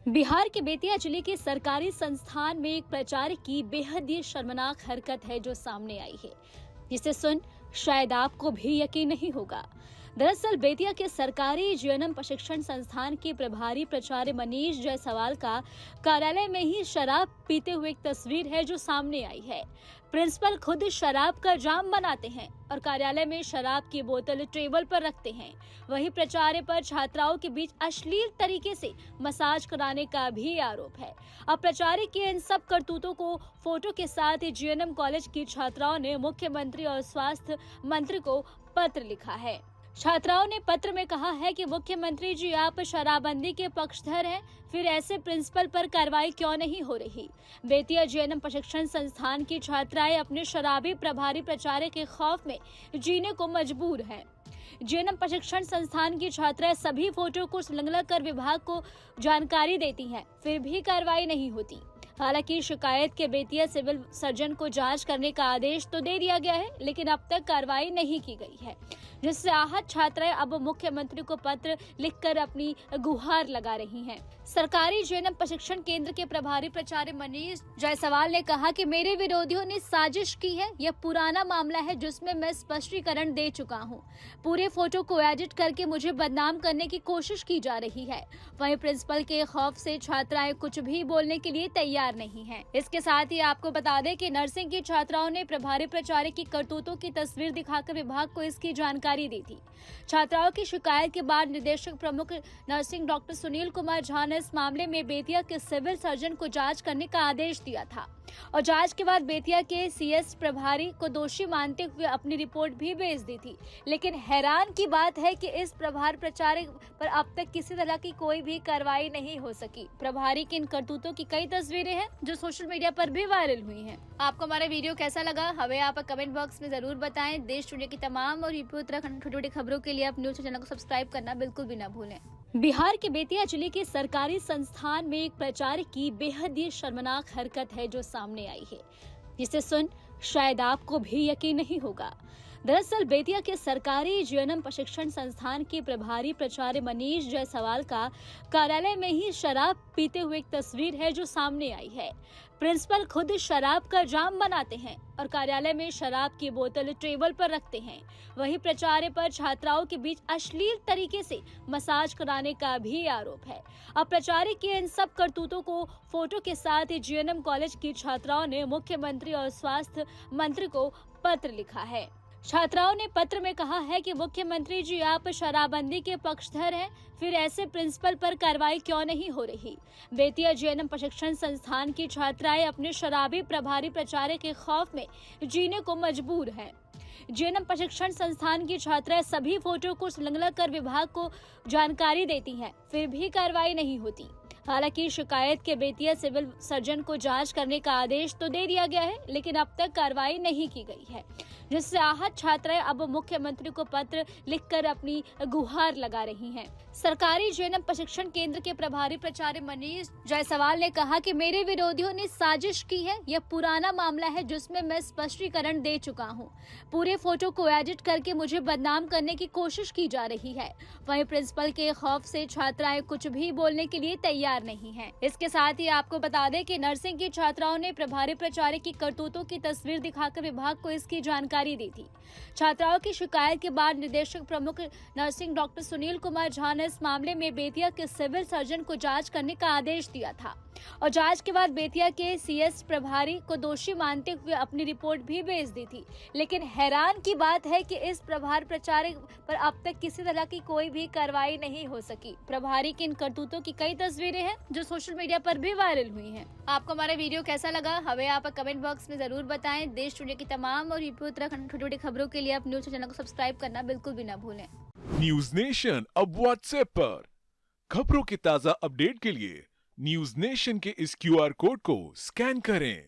बिहार के बेतिया जिले के सरकारी संस्थान में एक प्राचार्य की बेहद ही शर्मनाक हरकत है जो सामने आई है, जिसे सुन शायद आपको भी यकीन नहीं होगा। दरअसल बेतिया के सरकारी जीएनएम प्रशिक्षण संस्थान के प्रभारी प्राचार्य मनीष जायसवाल का कार्यालय में ही शराब पीते हुए एक तस्वीर है जो सामने आई है। प्रिंसिपल खुद शराब का जाम बनाते हैं और कार्यालय में शराब की बोतल टेबल पर रखते हैं। वहीं प्राचार्य पर छात्राओं के बीच अश्लील तरीके से मसाज कराने का भी आरोप है। अब प्राचार्य के इन सब करतूतों को फोटो के साथ जीएनएम कॉलेज की छात्राओं ने मुख्यमंत्री और स्वास्थ्य मंत्री को पत्र लिखा है। छात्राओं ने पत्र में कहा है कि मुख्यमंत्री जी, आप शराबबंदी के पक्षधर हैं, फिर ऐसे प्रिंसिपल पर कार्रवाई क्यों नहीं हो रही। बेतिया जीएनएम प्रशिक्षण संस्थान की छात्राएं अपने शराबी प्रभारी प्राचार्य के खौफ में जीने को मजबूर हैं। जीएनएम प्रशिक्षण संस्थान की छात्राएं सभी फोटो को संलग्न कर विभाग को जानकारी देती हैं, फिर भी कार्रवाई नहीं होती। हालांकि शिकायत के बेतिया सिविल सर्जन को जांच करने का आदेश तो दे दिया गया है, लेकिन अब तक कार्रवाई नहीं की गई है, जिससे आहत छात्राएं अब मुख्यमंत्री को पत्र लिखकर अपनी गुहार लगा रही हैं। सरकारी जीएनएम प्रशिक्षण केंद्र के प्रभारी प्राचार्य मनीष जायसवाल ने कहा कि मेरे विरोधियों ने साजिश की है। यह पुराना मामला है जिसमें मैं स्पष्टीकरण दे चुका हूं। पूरे फोटो को एडिट करके मुझे बदनाम करने की कोशिश की जा रही है। वहीं प्रिंसिपल के खौफ से छात्राएं कुछ भी बोलने के लिए तैयार नहीं है। इसके साथ ही आपको बता दें कि नर्सिंग की छात्राओं ने प्रभारी प्राचार्य की करतूतों की तस्वीर दिखाकर विभाग को इसकी जानकारी दी थी। छात्राओं की शिकायत के बाद निदेशक प्रमुख नर्सिंग डॉक्टर सुनील कुमार झा ने इस मामले में बेतिया के सिविल सर्जन को जांच करने का आदेश दिया था और जांच के बाद बेतिया के सीएस प्रभारी को दोषी मानते हुए अपनी रिपोर्ट भी भेज दी थी। लेकिन हैरान की बात है कि इस प्रभारी प्राचार्य पर अब तक किसी तरह की कोई भी कार्रवाई नहीं हो सकी। प्रभारी की इन करतूतों की कई तस्वीरें हैं जो सोशल मीडिया पर भी वायरल हुई हैं। आपको हमारा वीडियो कैसा लगा हमें आप कमेंट बॉक्स में जरूर बताएं। देश दुनिया की तमाम और यूपी उत्तराखंड छोटी छोटी खबरों के लिए आप न्यूज चैनल को सब्सक्राइब करना बिल्कुल भी न भूलें। बिहार के बेतिया जिले के सरकारी संस्थान में एक प्राचार्य की बेहद ही शर्मनाक हरकत है जो सामने आई है, जिसे सुन शायद आपको भी यकीन नहीं होगा। दरअसल बेतिया के सरकारी जीएनएम प्रशिक्षण संस्थान के प्रभारी प्राचार्य मनीष जायसवाल का कार्यालय में ही शराब पीते हुए एक तस्वीर है जो सामने आई है। प्रिंसिपल खुद शराब का जाम बनाते हैं और कार्यालय में शराब की बोतल टेबल पर रखते हैं। वहीं प्राचार्य पर छात्राओं के बीच अश्लील तरीके से मसाज कराने का भी आरोप है। अब प्राचार्य के इन सब करतूतों को फोटो के साथ जीएनएम कॉलेज की छात्राओं ने मुख्यमंत्री और स्वास्थ्य मंत्री को पत्र लिखा है। छात्राओं ने पत्र में कहा है कि मुख्यमंत्री जी, आप शराबबंदी के पक्षधर हैं, फिर ऐसे प्रिंसिपल पर कार्रवाई क्यों नहीं हो रही। बेतिया जीएनएम प्रशिक्षण संस्थान की छात्राएं अपने शराबी प्रभारी प्राचार्य के खौफ में जीने को मजबूर हैं। जीएनएम प्रशिक्षण संस्थान की छात्राएं सभी फोटो को संलग्न कर विभाग को जानकारी देती हैं, फिर भी कार्रवाई नहीं होती। हालांकि शिकायत के बेतिया सिविल सर्जन को जांच करने का आदेश तो दे दिया गया है, लेकिन अब तक कार्रवाई नहीं की गई है, जिससे आहत छात्राएं अब मुख्यमंत्री को पत्र लिखकर अपनी गुहार लगा रही हैं। सरकारी जीएनएम प्रशिक्षण केंद्र के प्रभारी प्राचार्य मनीष जायसवाल ने कहा कि मेरे विरोधियों ने साजिश की है। यह पुराना मामला है जिसमें मैं स्पष्टीकरण दे चुका हूं। पूरे फोटो को एडिट करके मुझे बदनाम करने की कोशिश की जा रही है। वहीं प्रिंसिपल के खौफ से छात्राएं कुछ भी बोलने के लिए तैयार नहीं है। इसके साथ ही आपको बता दें कि नर्सिंग की छात्राओं ने प्रभारी प्राचार्य की करतूतों की तस्वीर दिखाकर विभाग को इसकी जानकारी दी थी। छात्राओं की शिकायत के बाद निदेशक प्रमुख नर्सिंग डॉक्टर सुनील कुमार झा ने इस मामले में बेतिया के सिविल सर्जन को जांच करने का आदेश दिया था और जांच के बाद बेतिया के सीएस प्रभारी को दोषी मानते हुए अपनी रिपोर्ट भी भेज दी थी। लेकिन हैरान की बात है कि इस प्रभारी प्राचार्य पर अब तक किसी तरह की कोई भी कार्रवाई नहीं हो सकी। प्रभारी की इन करतूतों की कई तस्वीरें हैं जो सोशल मीडिया पर भी वायरल हुई हैं। आपको हमारा वीडियो कैसा लगा हमें आप कमेंट बॉक्स में जरूर बताएं। देश दुनिया की तमाम और यूपी उत्तराखंड छोटी छोटी खबरों के लिए आप न्यूज चैनल को सब्सक्राइब करना बिल्कुल भी न भूलें। न्यूज नेशन अब व्हाट्सएप पर खबरों के ताजा अपडेट के लिए न्यूज नेशन के इस क्यूआर कोड को स्कैन करें।